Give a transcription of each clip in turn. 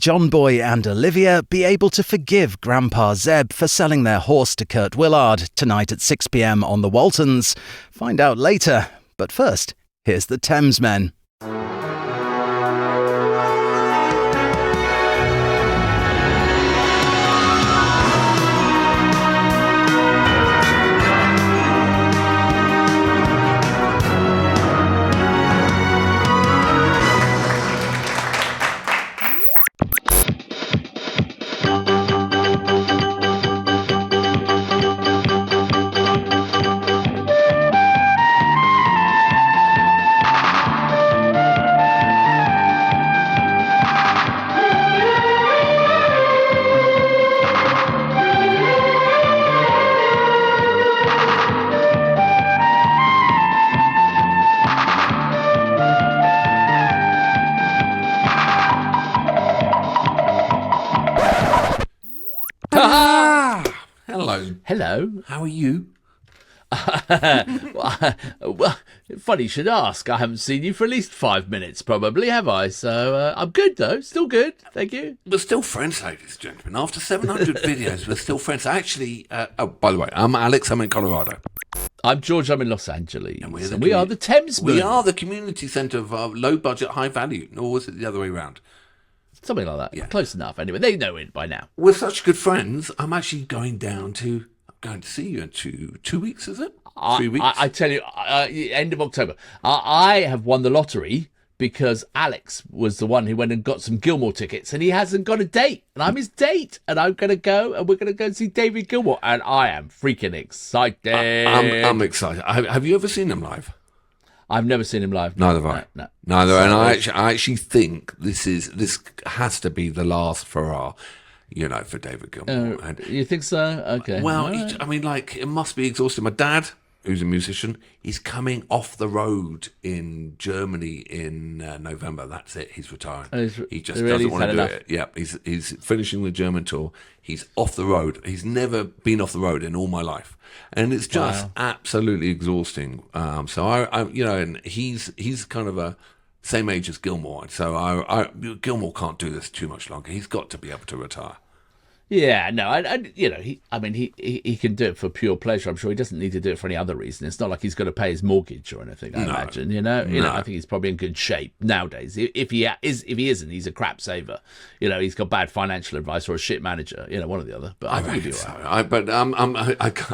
John Boy and Olivia be able to forgive Grandpa Zeb for selling their horse to Kurt Willard tonight at 6 p.m. on the Waltons? Find out later. But first, here's the Thamesmen. Hello. How are you? Well, funny you should ask. I haven't seen you for at least 5 minutes, probably, have I? So I'm good, though. Still good. Thank you. We're still friends, ladies and gentlemen. After 700 videos, we're still friends. Actually, by the way, I'm Alex. I'm in Colorado. I'm George. I'm in Los Angeles. And we are the Thamesmen. We are the community centre of low budget, high value. Or was it the other way around? Something like that. Yeah. Close enough. Anyway, they know it by now. We're such good friends. I'm actually going to see you in 2 weeks, is it? 3 weeks? I tell you, end of October. I have won the lottery because Alex was the one who went and got some Gilmour tickets, and he hasn't got a date, and I'm his date, and I'm going to go, and we're going to go and see David Gilmour, and I am freaking excited. I'm excited. Have you ever seen him live? I've never seen him live. Neither have I. No. Neither. So, and I actually think this has to be the last hurrah, for David Gilmour. You think so? Okay. Well, right. it must be exhausting. My dad, who's a musician, is coming off the road in Germany in November. That's it. He's retiring. He just doesn't want to do it. Yeah, he's finishing the German tour. He's off the road. He's never been off the road in all my life, and it's just absolutely exhausting. So and he's kind of a same age as Gilmour. So Gilmour can't do this too much longer. He's got to be able to retire. Yeah, no, he can do it for pure pleasure. I'm sure he doesn't need to do it for any other reason. It's not like he's got to pay his mortgage or anything. I imagine, I think he's probably in good shape nowadays. If he isn't, he's a crap saver. He's got bad financial advice or a shit manager. One or the other. But I think he'll be all right.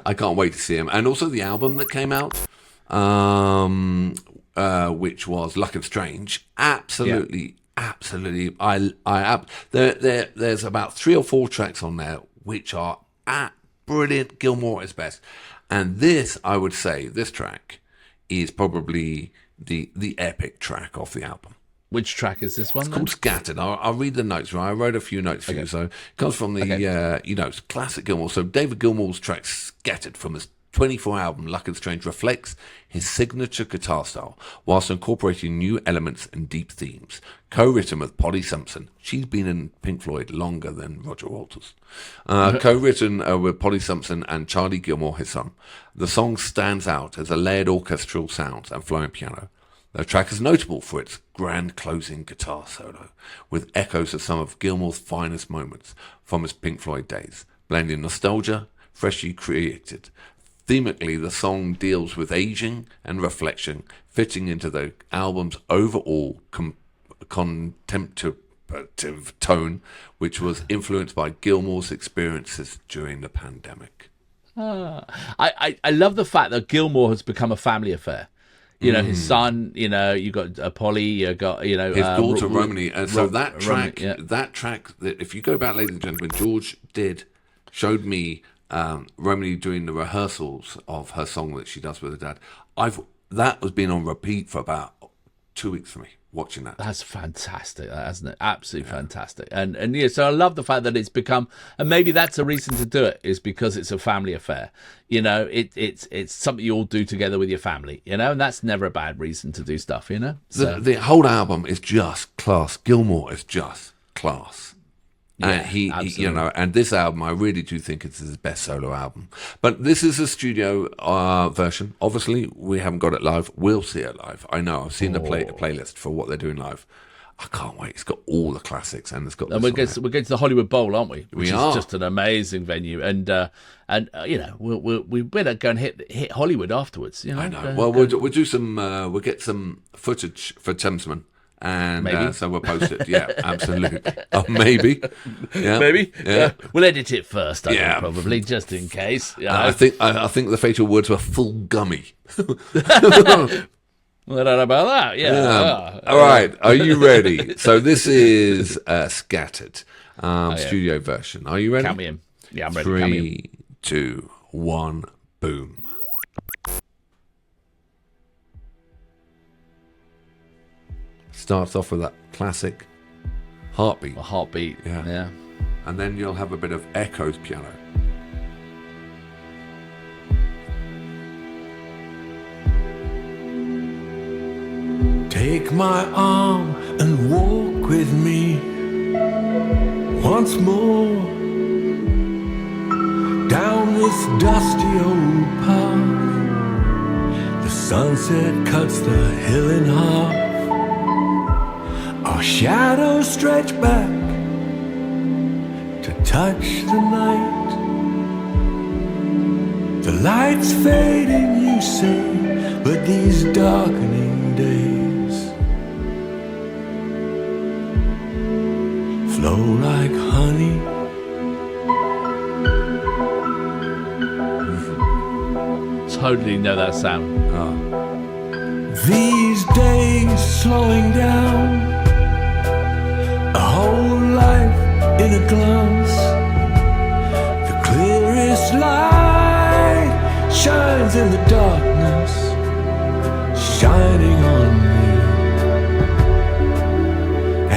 I can't wait to see him. And also the album that came out, which was Luck and Strange, absolutely. Yeah. Absolutely, there's about 3 or 4 tracks on there which are brilliant. Gilmour is best, and this, I would say, this track is probably the epic track off the album. Which track is this one? It's called Scattered. I'll read the notes. Right, I wrote a few notes for you. So it comes from the classic Gilmour. So David Gilmour's track Scattered from his 24 album Luck and Strange reflects his signature guitar style whilst incorporating new elements and deep themes. Co-written with Polly Simpson. She's been in Pink Floyd longer than Roger Waters. Co-written with Polly Simpson and Charlie Gilmour, his son. The song stands out as a layered orchestral sound and flowing piano. The track is notable for its grand closing guitar solo, with echoes of some of Gilmour's finest moments from his Pink Floyd days, blending nostalgia, freshly created. Themically, the song deals with aging and reflection, fitting into the album's overall contemplative tone, which was influenced by Gilmour's experiences during the pandemic. I love the fact that Gilmour has become a family affair. His son, you got Polly, you got, his daughter Romany. And so that track, if you go back, ladies and gentlemen, George showed me Romany doing the rehearsals of her song that she does with her dad. That has been on repeat for about 2 weeks for me, watching that. That's fantastic, hasn't it? Absolutely fantastic. And so I love the fact that it's become, and maybe that's a reason to do it, is because it's a family affair. It's something you all do together with your family, and that's never a bad reason to do stuff, So. The whole album is just class. Gilmour is just class. Yeah, and and this album, I really do think it's his best solo album. But this is a studio version. Obviously, we haven't got it live. We'll see it live. I know. I've seen the playlist for what they're doing live. I can't wait. It's got all the classics, and it's got. And we're going to the Hollywood Bowl, aren't we? Which We is are. just an amazing venue, and you know, we better go and hit Hollywood afterwards. You know, I know. Well, we'll do some. We'll get some footage for Thamesmen, and so we'll post it. Yeah, absolutely. Maybe. Yeah, maybe. Yeah. We'll edit it first. I Yeah. think, probably just in case. You know? I think the fatal words were full gummy. Well, I don't know about that. Yeah. All right. Are you ready? So this is Scattered studio version. Are you ready? Count me in. Yeah, I'm ready. Count me in. 3, 2, 1, boom. Starts off with that classic heartbeat. A heartbeat. Yeah. And then you'll have a bit of echoes piano. Take my arm and walk with me once more down this dusty old path. The sunset cuts the hill in half. Our shadows stretch back to touch the night. The light's fading, you say, but these darkening days flow like honey. Totally know that sound. These days slowing down, a whole life in a glance. The clearest light shines in the darkness, shining on me.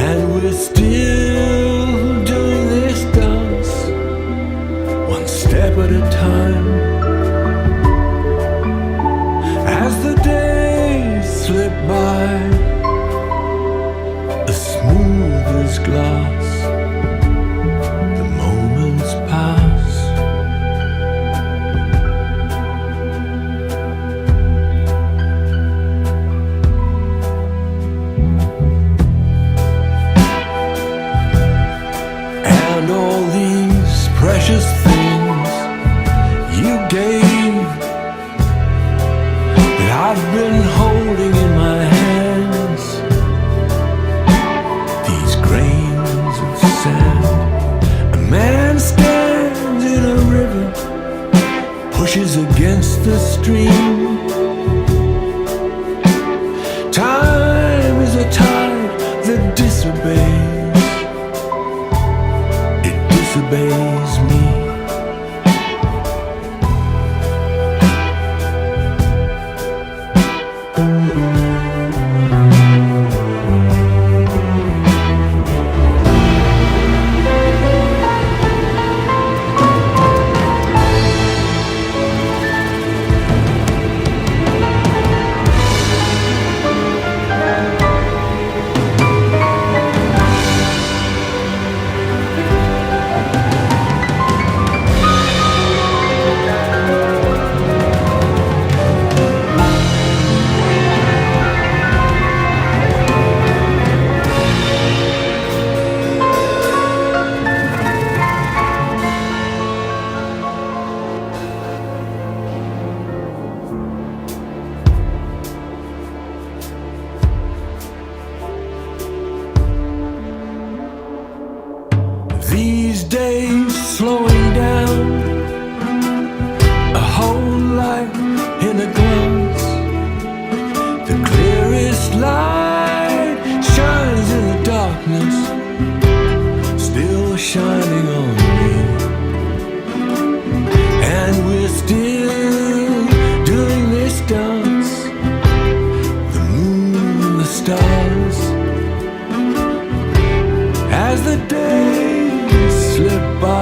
And we're still doing this dance, one step at a time. As the days slip by, as smooth as glass, the moments pass. And all these precious things you gave, I've been holding in my hands, these grains of sand. A man stands in a river, pushes against the stream. Time is a tide that disobeys, it disobeys me. These days slowing down, a whole life in a glance. The clearest light shines in the darkness, still shining on me. And we're still doing this dance, the moon, the stars. As the days slip by,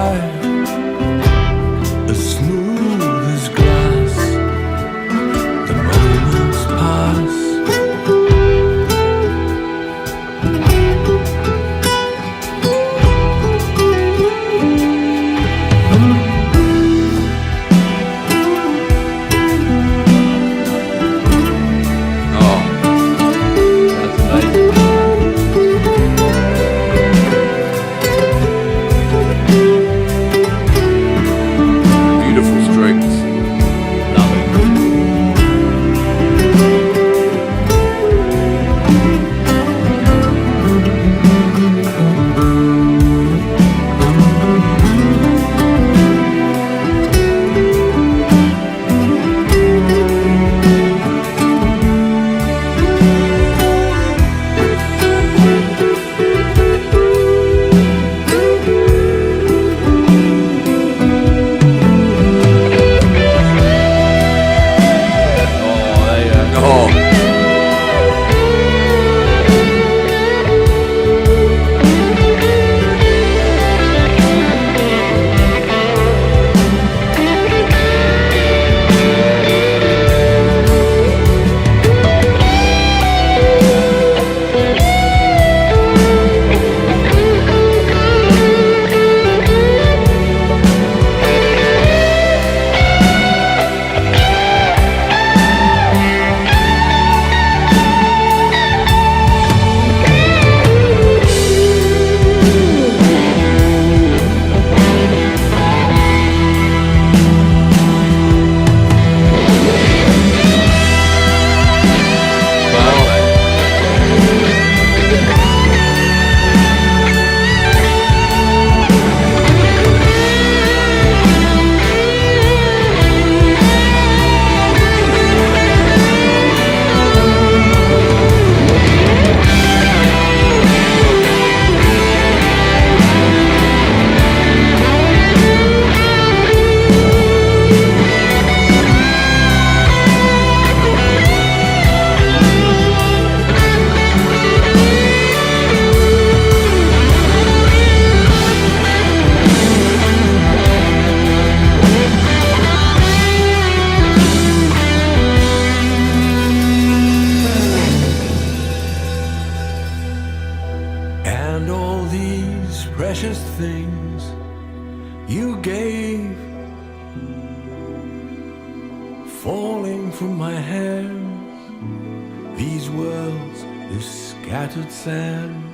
falling from my hands. These worlds, this scattered sand.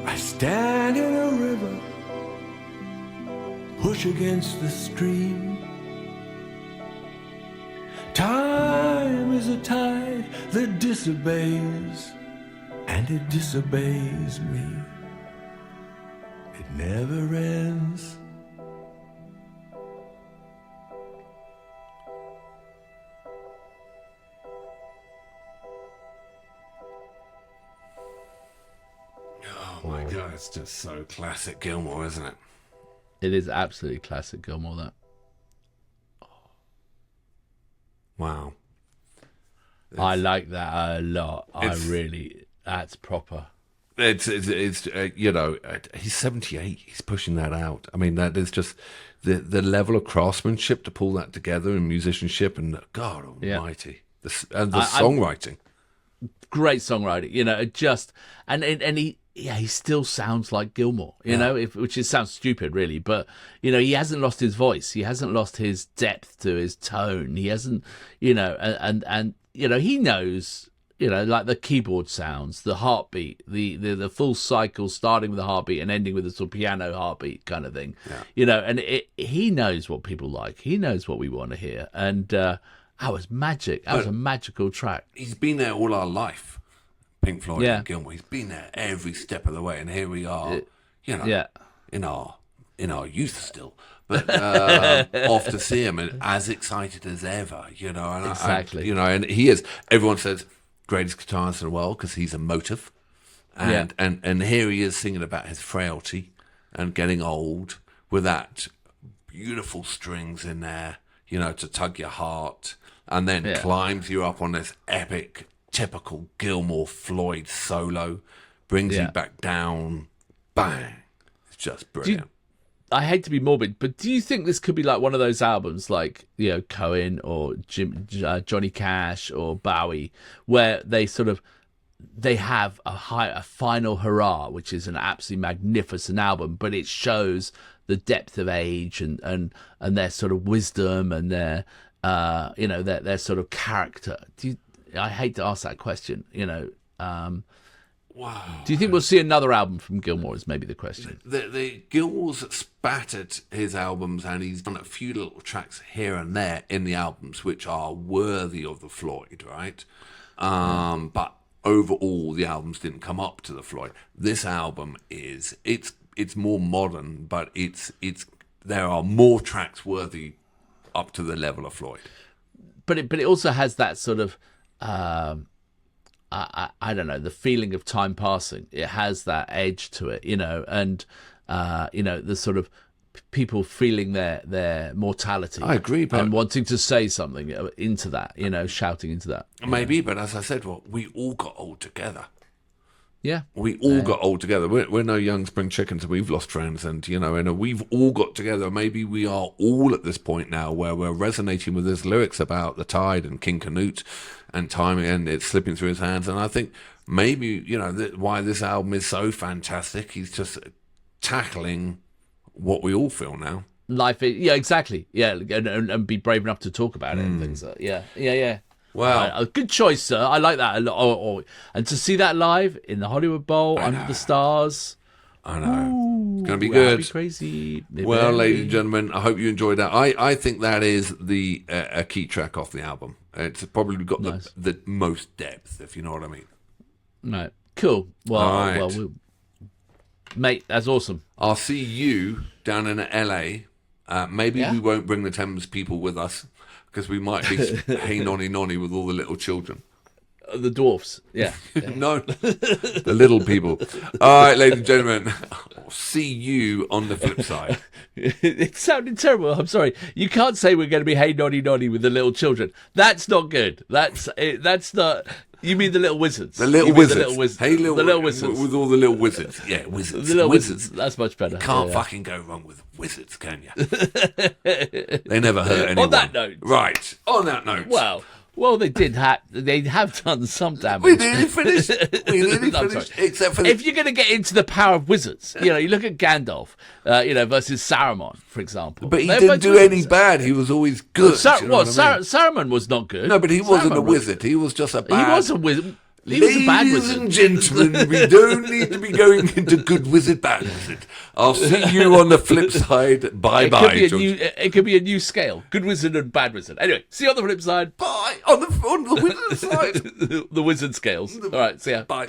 I stand in a river, push against the stream. Time is a tide that disobeys, and it disobeys me. It never ends. Oh my God, it's just so classic Gilmour, isn't it? It is absolutely classic Gilmour, that. Wow. I like that a lot. That's proper. It's you know, he's 78. He's pushing that out. I mean, that is just the level of craftsmanship to pull that together and musicianship, and God Almighty, the songwriting. Great songwriting, you know. He still sounds like Gilmour, you know, which sounds stupid, really. But you know, he hasn't lost his voice. He hasn't lost his depth to his tone. He hasn't, you know, and you know, he knows. You know, like the keyboard sounds, the heartbeat, the full cycle, starting with a heartbeat and ending with a sort of piano heartbeat kind of thing. Yeah. You know, and he knows what people like. He knows what we want to hear. And that was magic. That was a magical track. He's been there all our life, Pink Floyd and Gilmour. He's been there every step of the way. And here we are, you know, in our youth still. But off to see him and as excited as ever, you know. And exactly. You know, and he is, everyone says, greatest guitarist in the world because he's emotive, and here he is singing about his frailty and getting old with that beautiful strings in there, you know, to tug your heart, and then climbs you up on this epic, typical Gilmour Floyd solo, brings you back down, bang! It's just brilliant. I hate to be morbid, but do you think this could be like one of those albums like, you know, Cohen or Johnny Cash or Bowie, where they have a final hurrah, which is an absolutely magnificent album, but it shows the depth of age and their sort of wisdom and their you know, their sort of character. I hate to ask that question, you know. Wow. Do you think we'll see another album from Gilmour is maybe the question? The Gilmour's spattered his albums, and he's done a few little tracks here and there in the albums which are worthy of the Floyd, right? But overall, the albums didn't come up to the Floyd. This album it's more modern, but there are more tracks worthy up to the level of Floyd. But it also has that sort of I don't know, the feeling of time passing. It has that edge to it, you know, and you know, the sort of people feeling their mortality. I agree, but and wanting to say something into that, you know, shouting into that. Maybe, but as I said, we all got old together. Yeah, we all got old together. We're no young spring chickens. We've lost friends, and you know, and we've all got together. Maybe we are all at this point now where we're resonating with his lyrics about the tide and King Canute and time, and it's slipping through his hands. And I think maybe, you know, why this album is so fantastic. He's just tackling what we all feel now. Life, exactly, and be brave enough to talk about it and things like that. Yeah. Wow, good choice, sir. I like that a lot. And to see that live in the Hollywood Bowl under the stars. I know. Ooh, it's going to be good. Be crazy. Well, ladies and gentlemen, I hope you enjoyed that. I think that is the a key track off the album. It's probably got the most depth, if you know what I mean. Right. Cool. Well, mate, that's awesome. I'll see you down in LA. Maybe we won't bring the Thames people with us, because we might be hey nonny nonny with all the little children. The dwarfs, yeah. No, the little people. All right, ladies and gentlemen, I'll see you on the flip side. It sounded terrible. I'm sorry. You can't say we're going to be hey nonny nonny with the little children. That's not good. That's not. You mean the little wizards? The little wizards. The little wizards. Hey, the little wizards. With all the little wizards. Yeah, wizards. The little wizards. That's much better. You can't fucking go wrong with wizards, can you? They never hurt anyone. On that note. Right. On that note. Well, Well, they have done some damage. We nearly finished. Except for if you're going to get into the power of wizards, you look at Gandalf, versus Saruman, for example. But he didn't do any bad. He was always good. Saruman was not good. No, but he wasn't a wizard. He was just a bad... He was a wizard. He was a bad wizard. Ladies and gentlemen, we don't need to be going into good wizard, bad wizard. I'll see you on the flip side. Bye-bye. It could be a new scale. Good wizard and bad wizard. Anyway, see you on the flip side. Bye. On the wizard side. The wizard scales. All right, see ya. Bye.